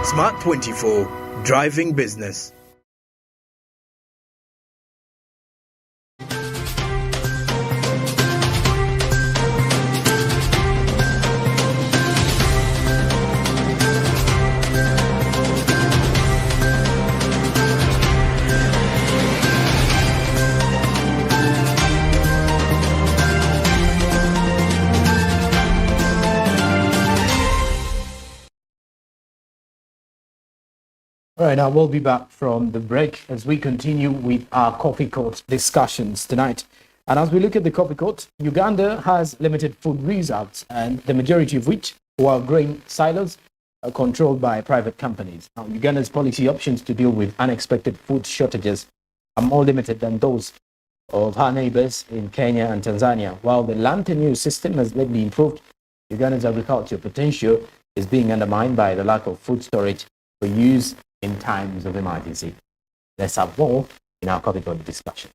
Smart 24, driving business. All right, now we'll be back from the break as we continue with our coffee court discussions tonight. And as we look at the coffee court, Uganda has limited food reserves, and the majority of which were grain silos are controlled by private companies. Now, Uganda's policy options to deal with unexpected food shortages are more limited than those of her neighbors in Kenya and Tanzania. While the land tenure system has lately improved, Uganda's agricultural potential is being undermined by the lack of food storage for use in times of emergency. Let's have more in our coffee court discussion.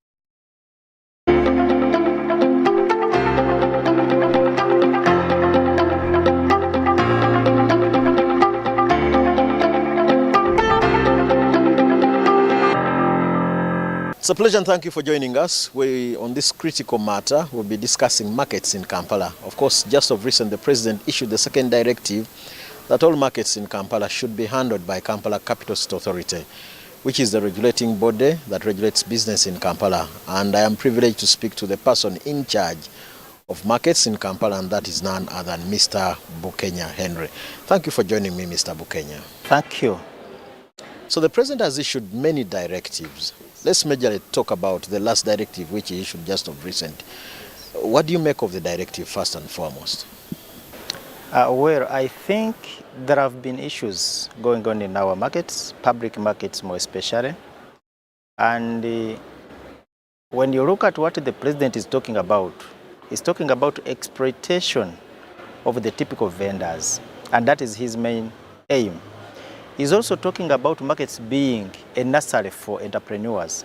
It's a pleasure and thank you for joining us. On this critical matter, we'll be discussing markets in Kampala. Of course, just of recent, the President issued the second directive that all markets in Kampala should be handled by Kampala Capital City Authority, which is the regulating body that regulates business in Kampala. And I am privileged to speak to the person in charge of markets in Kampala, and that is none other than Mr. Bukenya Henry. Thank you for joining me, Mr. Bukenya. Thank you. So the President has issued many directives. Let's majorly talk about the last directive, which he issued just of recent. What do you make of the directive first and foremost? Well, I think there have been issues going on in our markets, public markets more especially. And when you look at what the President is talking about, he's talking about exploitation of the typical vendors. And that is his main aim. He's also talking about markets being a nursery for entrepreneurs.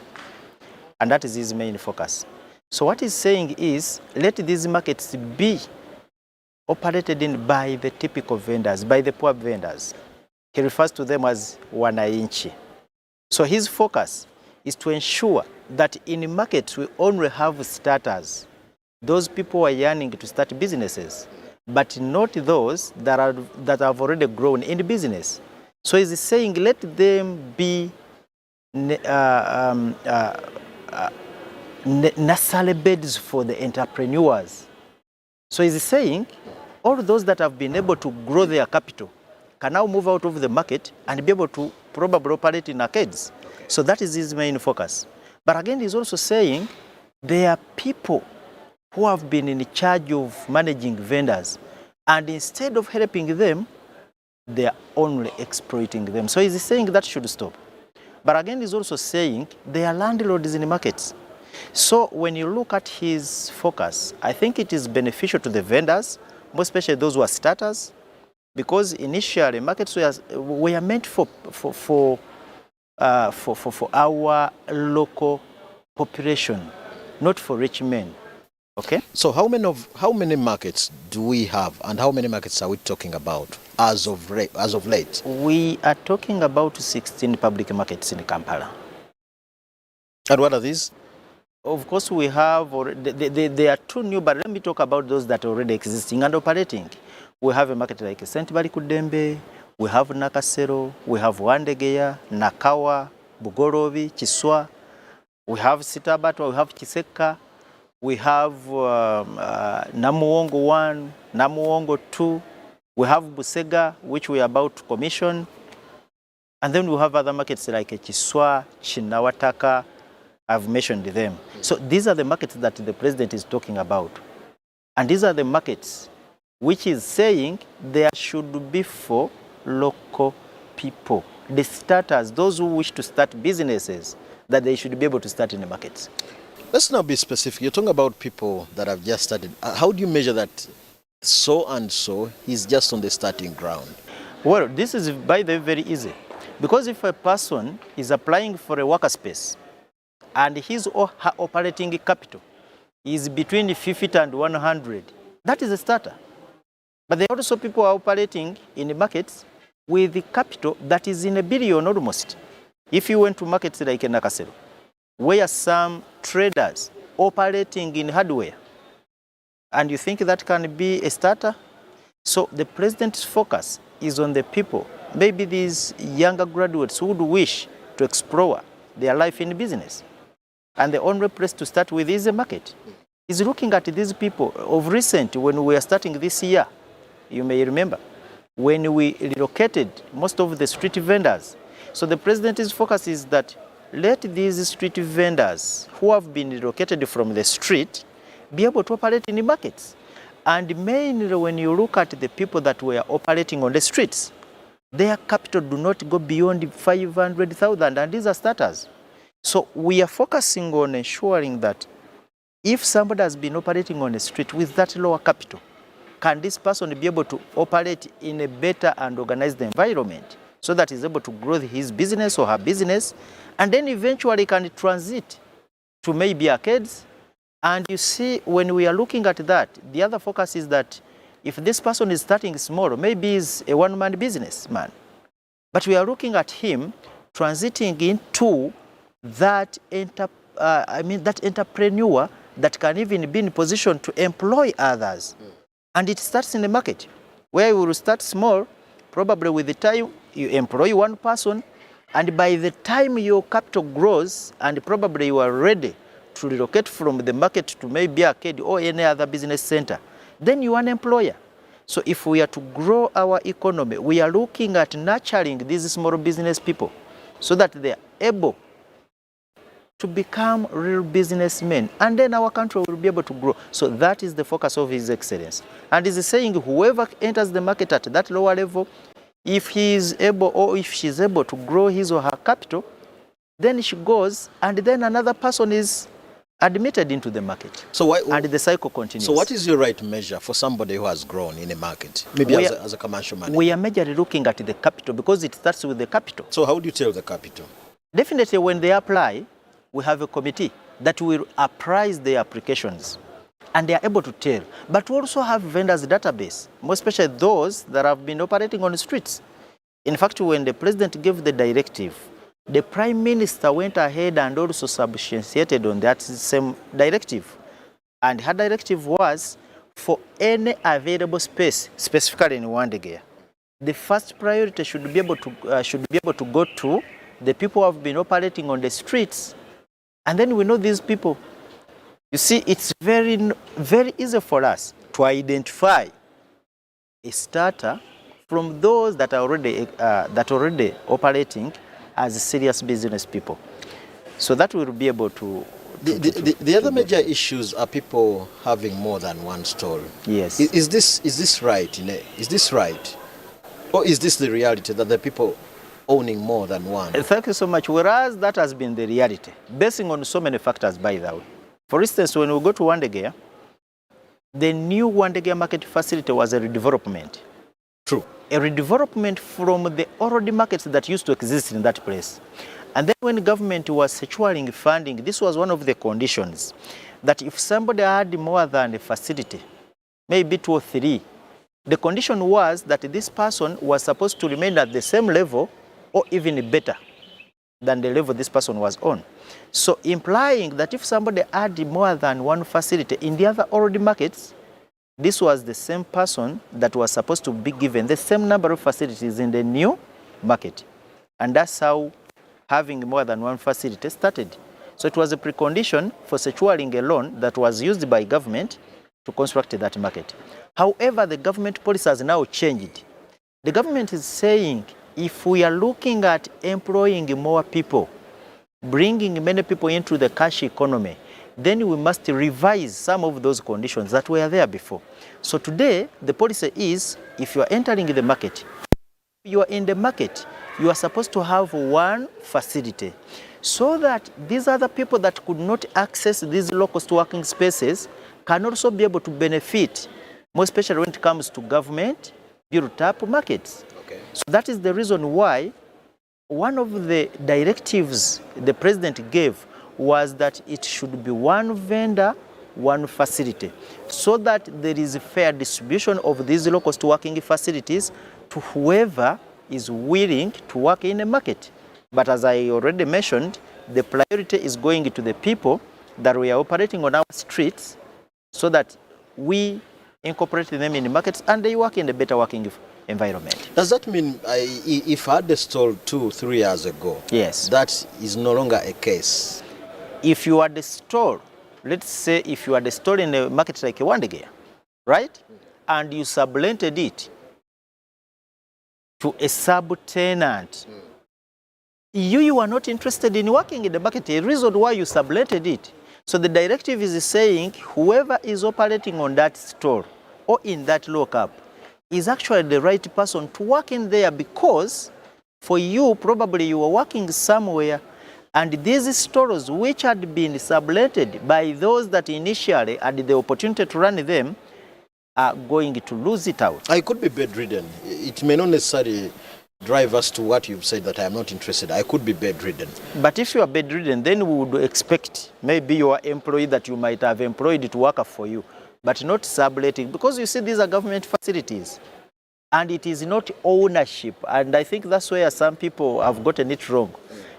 And that is his main focus. So what he's saying is, let these markets be operated in by the typical vendors, by the poor vendors. He refers to them as wananchi. So his focus is to ensure that in markets we only have starters, those people who are yearning to start businesses, but not those that have already grown in the business. So he's saying let them be nursery beds for the entrepreneurs. So he's saying all those that have been able to grow their capital can now move out of the market and be able to probably operate in arcades. So that is his main focus. But again, he's also saying there are people who have been in charge of managing vendors, and instead of helping them, they are only exploiting them. So he's saying that should stop. But again, he's also saying there are landlords in the markets. So when you look at his focus, I think it is beneficial to the vendors, more especially those who are starters, because initially markets were meant for our local population, not for rich men. Okay. So how many markets do we have, and how many markets are we talking about as of late? We are talking about 16 public markets in Kampala. And what are these? Of course, we have, there are two new, but let me talk about those that are already existing and operating. We have a market like St. Barikudembe, we have Nakasero, we have Wandegeya, Nakawa, Bugorovi, Chiswa, we have Sitabatwa, we have Kcca, we have Namuwongo 1, Namuwongo 2, we have Busega, which we are about to commission, and then we have other markets like Chiswa, Chinawataka. I've mentioned them. So these are the markets that the President is talking about. And these are the markets which is saying there should be for local people. The starters, those who wish to start businesses, that they should be able to start in the markets. Let's now be specific. You're talking about people that have just started. How do you measure that so and so is just on the starting ground? Well, this is by the way very easy. Because if a person is applying for a worker space, and his or her operating capital is between 50 and 100, that is a starter. But there are also people who are operating in the markets with the capital that is in a billion almost. If you went to markets like Nakasero, where some traders operating in hardware, and you think that can be a starter? So the president's focus is on the people, maybe these younger graduates who would wish to explore their life in business. And the only place to start with is the market. He's looking at these people. Of recent, when we are starting this year, you may remember, when we relocated most of the street vendors. So the president's focus is that let these street vendors who have been relocated from the street be able to operate in the markets. And mainly when you look at the people that were operating on the streets, their capital do not go beyond 500,000, and these are starters. So we are focusing on ensuring that if somebody has been operating on the street with that lower capital, can this person be able to operate in a better and organized environment so that he's able to grow his business or her business, and then eventually can transit to maybe arcades. And you see, when we are looking at that, the other focus is that if this person is starting small, maybe he's a one-man businessman, but we are looking at him transiting into that entrepreneur that can even be in position to employ others. And it starts in the market, where you will start small, probably with the time you employ one person, and by the time your capital grows and probably you are ready to relocate from the market to maybe arcade or any other business center, then you are an employer. So if we are to grow our economy, we are looking at nurturing these small business people so that they are able to become real businessmen, and then our country will be able to grow. So that is the focus of His Excellency. And he's saying whoever enters the market at that lower level, if he is able or if she is able to grow his or her capital, then she goes, and then another person is admitted into the market. So why, and the cycle continues. So what is your right measure for somebody who has grown in a market, maybe as a commercial manager? We are majorly looking at the capital because it starts with the capital. So how do you tell the capital? Definitely when they apply, we have a committee that will appraise their applications, and they are able to tell. But we also have vendors database, more especially those that have been operating on the streets. In fact, when the president gave the directive, the prime minister went ahead and also substantiated on that same directive. And her directive was for any available space, specifically in Wandegea, the first priority should be able to go to the people who have been operating on the streets. And then we know these people. You see, it's very, very easy for us to identify a starter from those that are already operating as serious business people. So that will be able to. The other major issues are people having more than one stall. Yes. Is this right? Is this right, or is this the reality that the people owning more than one? Thank you so much. Whereas that has been the reality, basing on so many factors, by the way. For instance, when we go to Wandegea, the new Wandegea market facility was a redevelopment. True. A redevelopment from the already markets that used to exist in that place. And then when the government was securing funding, this was one of the conditions, that if somebody had more than a facility, maybe 2 or 3, the condition was that this person was supposed to remain at the same level or even better than the level this person was on. So implying that if somebody had more than one facility in the other already markets, this was the same person that was supposed to be given the same number of facilities in the new market. And that's how having more than one facility started. So it was a precondition for securing a loan that was used by government to construct that market. However, the government policy has now changed. The government is saying if we are looking at employing more people, bringing many people into the cash economy, then we must revise some of those conditions that were there before. So today, the policy is, if you are entering the market, you are in the market, you are supposed to have one facility, so that these other people that could not access these low-cost working spaces can also be able to benefit, more especially when it comes to government built-up markets. Okay. So that is the reason why one of the directives the president gave was that it should be one vendor, one facility, so that there is a fair distribution of these low-cost working facilities to whoever is willing to work in a market. But as I already mentioned, the priority is going to the people that we are operating on our streets so that we incorporate them in the markets and they work in a better working environment. Does that mean if I had a stall 2-3 years ago, yes, that is no longer a case? If you are the store, let's say if you are the store in a market like Wandegea, right? And you subletted it to a subtenant, you are not interested in working in the market. A reason why you subletted it. So the directive is saying whoever is operating on that store or in that lockup is actually the right person to work in there, because for you, probably you were working somewhere and these stores which had been subletted by those that initially had the opportunity to run them are going to lose it out. I could be bedridden. It may not necessarily drive us to what you've said that I am not interested. I could be bedridden. But if you are bedridden, then we would expect maybe your employee that you might have employed to work for you, but not subletting, because you see these are government facilities and it is not ownership. And I think that's where some people have gotten it wrong,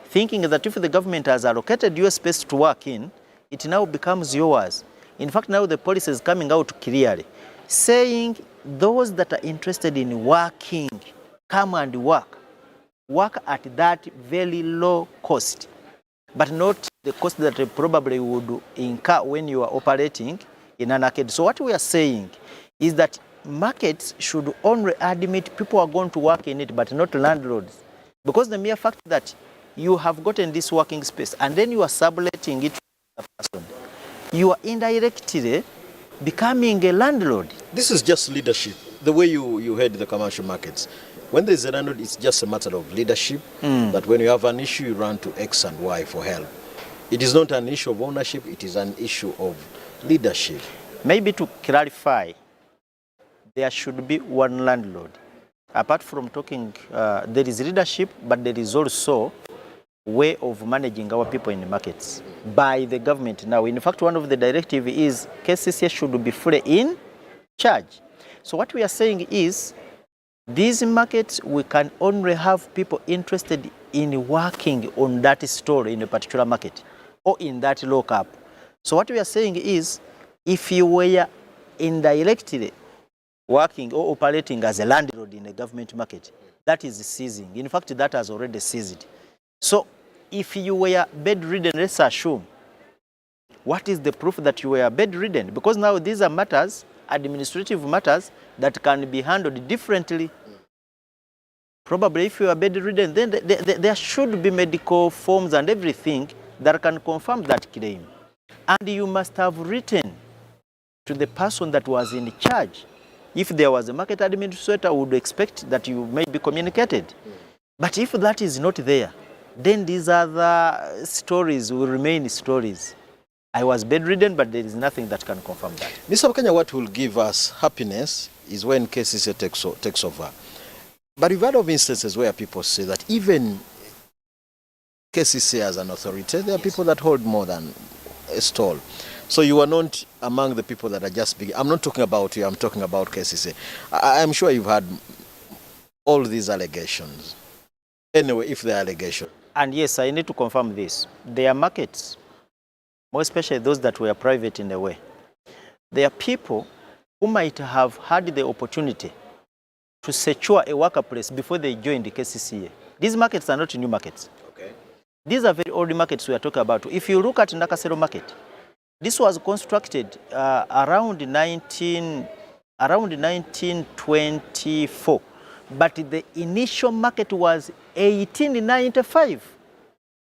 thinking that if the government has allocated you a space to work in, it now becomes yours. In fact, now the policy is coming out clearly, saying those that are interested in working, come and work at that very low cost, but not the cost that you probably would incur when you are operating in an arcade. So what we are saying is that markets should only admit people are going to work in it, but not landlords. Because the mere fact that you have gotten this working space and then you are subletting it to a person, you are indirectly becoming a landlord. This is just leadership. The way you head the commercial markets. When there's a landlord, it's just a matter of leadership, that when you have an issue, you run to X and Y for help. It is not an issue of ownership, it is an issue of leadership. Maybe to clarify, there should be one landlord. Apart from talking, there is leadership, but there is also way of managing our people in the markets by the government now. In fact, one of the directives is Kcca should be fully in charge. So what we are saying is, these markets, we can only have people interested in working on that store in a particular market or in that lockup. So what we are saying is, if you were indirectly working or operating as a landlord in a government market, that is ceasing. In fact, that has already ceased. So if you were bedridden, let's assume, what is the proof that you were bedridden? Because now these are matters, administrative matters, that can be handled differently. Probably if you are bedridden, then there should be medical forms and everything that can confirm that claim. And you must have written to the person that was in charge. If there was a market administrator, would expect that you may be communicated. But if that is not there, then these other stories will remain stories. I was bedridden, but there is nothing that can confirm that. Mr. Kenya, what will give us happiness is when Kcca takes over. But we've heard of instances where people say that even Kcca as an authority, there are people that hold more than a stall. So you are not among the people that are just big. I'm not talking about you, I'm talking about Kcca. I'm sure you've had all these allegations. Anyway, if they're allegations. And yes, I need to confirm this. There are markets, more especially those that were private in a way. There are people who might have had the opportunity to secure a workplace before they joined the Kcca. These markets are not new markets. Okay. These are very old markets we are talking about. If you look at Nakasero market, this was constructed around 1924, but the initial market was 1895.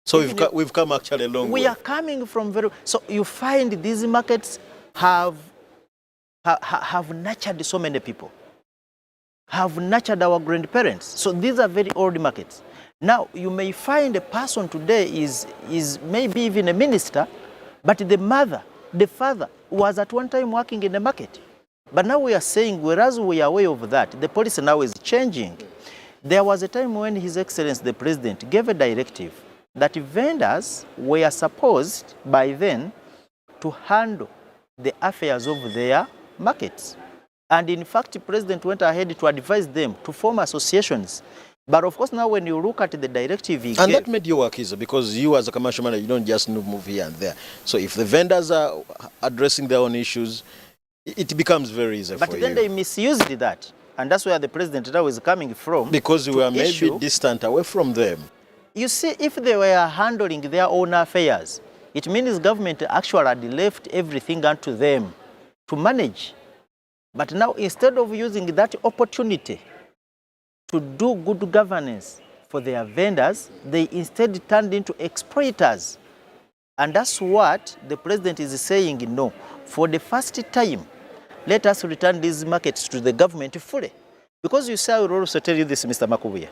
So we've come actually a long way. We are coming from very... So you find these markets have nurtured so many people, have nurtured our grandparents. So these are very old markets. Now, you may find a person today is maybe even a minister, but the mother, the father was at one time working in the market. But now we are saying, whereas we are aware of that, the policy now is changing. There was a time when His Excellency the President gave a directive that vendors were supposed by then to handle the affairs of their markets. And in fact, the President went ahead to advise them to form associations, But of course, now when you look at the directive he And gave, that made you work easier because you as a commercial manager, you don't just move here and there. So if the vendors are addressing their own issues, it becomes very easy but for you. then they misused that. And that's where the president now is coming from. Because we were maybe issue. distant away from them. You see, if they were handling their own affairs, it means government actually had left everything unto them to manage. But now, instead of using that opportunity to do good governance for their vendors, they instead turned into exploiters. And that's what the president is saying, no. For the first time, let us return these markets to the government fully. Because you say, I will also tell you this, Mr. Makubuya,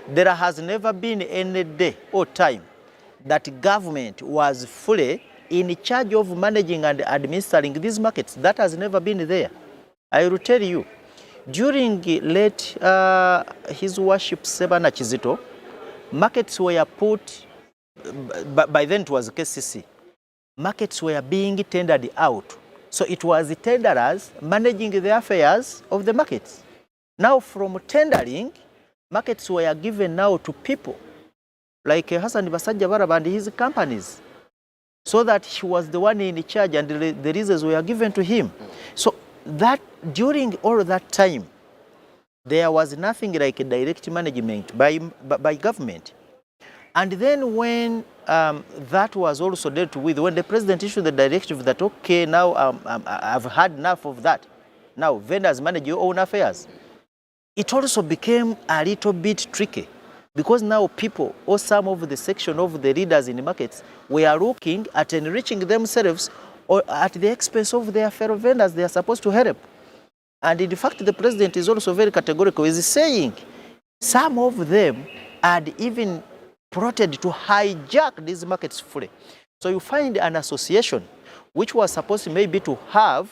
there has never been any day or time that government was fully in charge of managing and administering these markets. That has never been there. I will tell you, during late His Worship Sebana Kizito, markets were put, by then it was Kcca, markets were being tendered out. So it was the tenderers managing the affairs of the markets. Now from tendering, markets were given now to people like Hassan Basajja Baraba and his companies, so that he was the one in charge and the reasons were given to him. So that during all that time, there was nothing like a direct management by government. And then when that was also dealt with, when the president issued the directive that, okay, now I've had enough of that, now vendors manage your own affairs, it also became a little bit tricky, because now people, or some of the section of the leaders in the markets, were looking at enriching themselves or at the expense of their fellow vendors they are supposed to help. And in fact, the president is also very categorical. He's saying some of them had even plotted to hijack these markets fully. So you find an association which was supposed maybe to have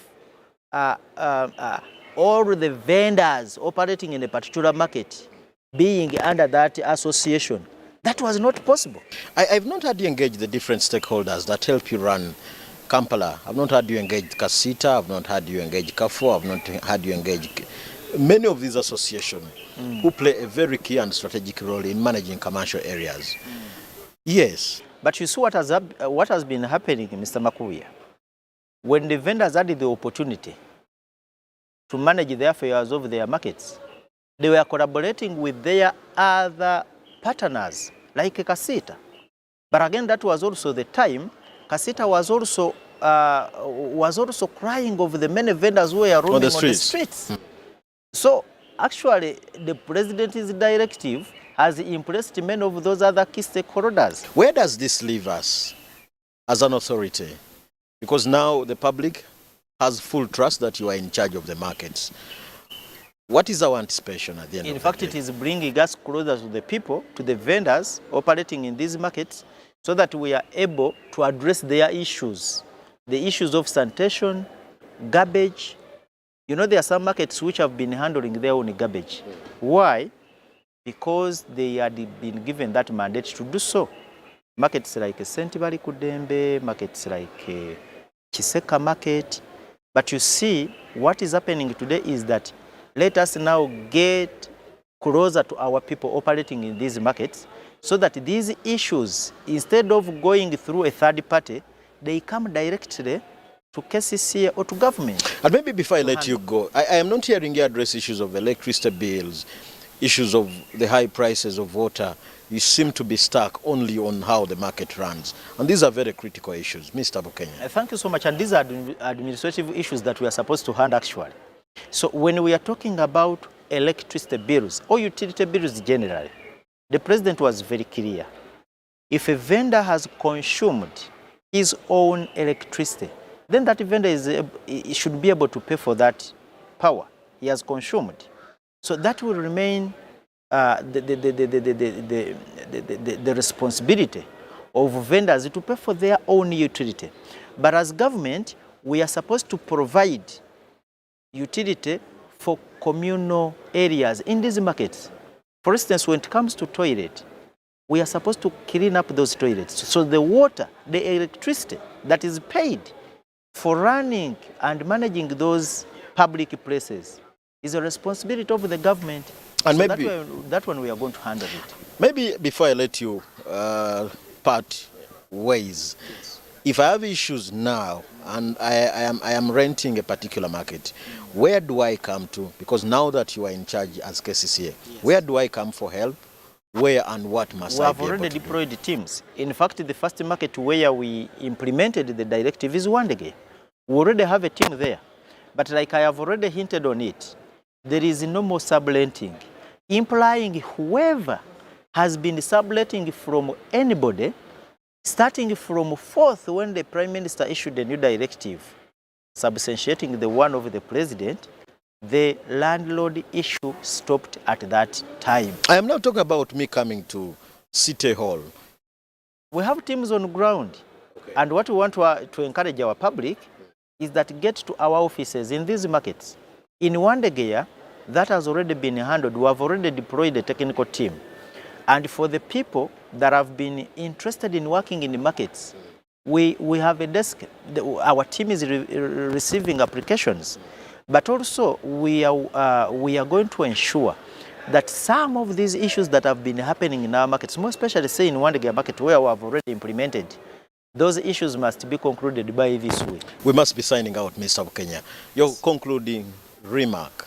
all the vendors operating in a particular market being under that association. That was not possible. I've not had you engage the different stakeholders that help you run Kampala. I've not had you engage Kcca, I've not had you engage CAFO, I've not had you engage many of these associations who play a very key and strategic role in managing commercial areas. Yes. But you see what has been happening, Mr. Makubuya. When the vendors had the opportunity to manage the affairs of their markets, they were collaborating with their other partners, like Kcca. But again, that was also the time Kcca was also crying over the many vendors who were roaming on the streets. So actually, the president's directive has impressed many of those other key stakeholders. Where does this leave us as an authority? Because now the public has full trust that you are in charge of the markets. What is our anticipation at the end of the day? In fact, it is bringing us closer to the people, to the vendors operating in these markets, so that we are able to address their issues. The issues of sanitation, garbage. You know, there are some markets which have been handling their own garbage. Why? Because they had been given that mandate to do so. Markets like Sentibali Kudembe, markets like Kcca market. But you see, what is happening today is that let us now get closer to our people operating in these markets, so that these issues, instead of going through a third party, they come directly to Kcca or to government. And maybe before I let you go, I am not hearing you address issues of electricity bills, issues of the high prices of water. You seem to be stuck only on how the market runs. And these are very critical issues. Mr. Bukenya. Thank you so much. And these are administrative issues that we are supposed to handle actually. So when we are talking about electricity bills or utility bills generally, the president was very clear. If a vendor has consumed his own electricity, then that vendor should be able to pay for that power he has consumed. So that will remain the responsibility of vendors to pay for their own utility. But as government, we are supposed to provide utility for communal areas in these markets. For instance, when it comes to toilet, we are supposed to clean up those toilets. So the water, the electricity that is paid for running and managing those public places is a responsibility of the government. And So maybe that one we are going to handle it. maybe before I let you part ways, if I have issues now and I am renting a particular market, where do I come to? Because now that you are in charge as Kcca, where do I come for help? Where and what must We I have be able already to do? deployed teams. In fact, the first market where we implemented the directive is Wandege. We already have a team there. But like I have already hinted on it, there is no more subletting, implying whoever has been subletting from anybody, starting from 4th when the Prime Minister issued a new directive, substantiating the one of the President, the landlord issue stopped at that time. I am not talking about me coming to City Hall. We have teams on ground. Okay. And what we want to encourage our public is that get to our offices in these markets. In Wandege, that has already been handled. We have already deployed a technical team. And for the people that have been interested in working in the markets, we have a desk. Our team is receiving applications. But also, we are going to ensure that some of these issues that have been happening in our markets, more especially say in Wandege market where we have already implemented, those issues must be concluded by this week. We must be signing out, Mr. Kenya. Your concluding remark.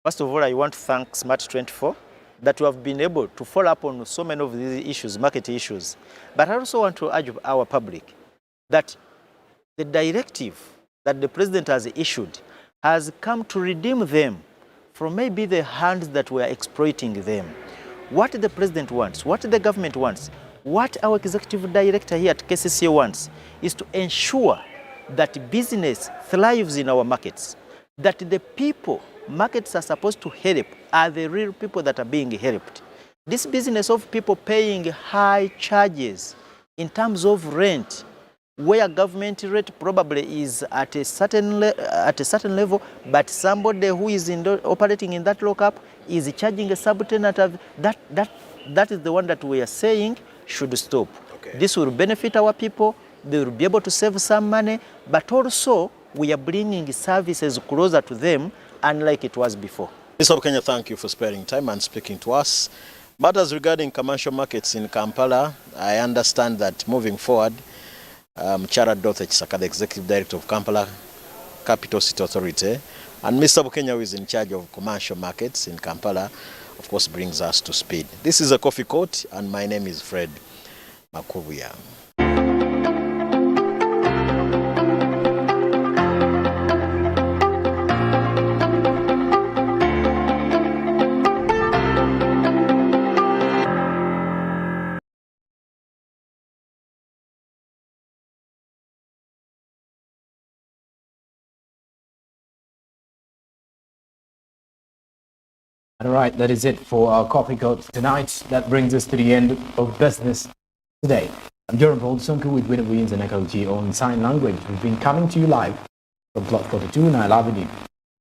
First of all, I want to thank Smart24 that we have been able to follow up on so many of these issues, market issues. But I also want to urge our public that the directive that the President has issued has come to redeem them from maybe the hands that were exploiting them. What the President wants, what the government wants, what our executive director here at Kcca wants is to ensure that business thrives in our markets, that the people markets are supposed to help are the real people that are being helped. This business of people paying high charges in terms of rent, where government rate probably is at a certain level, but somebody who is operating in that lockup is charging a subtenant. That is the one that we are saying should stop. Okay. This will benefit our people. They will be able to save some money, but also we are bringing services closer to them, unlike it was before. Mr. Kenya, thank you for sparing time and speaking to us. Matters regarding commercial markets in Kampala, I understand that moving forward, Kcca, the Executive Director of Kampala Capital City Authority, and Mr. Kenya, who is in charge of commercial markets in Kampala, of course, brings us to speed. This is a Coffee Court, and my name is Fred Makubuya. All right, that is it for our Coffee Court tonight. That brings us to the end of business today. I'm Joram Ssonko with Winner Williams and Kcca on Sign Language. We've been coming to you live from Plot 42, Nile Avenue.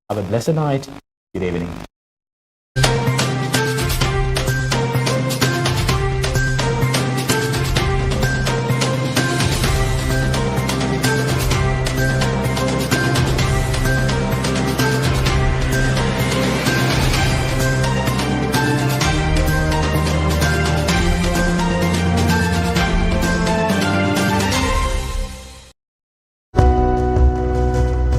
Have a blessed night. Good evening.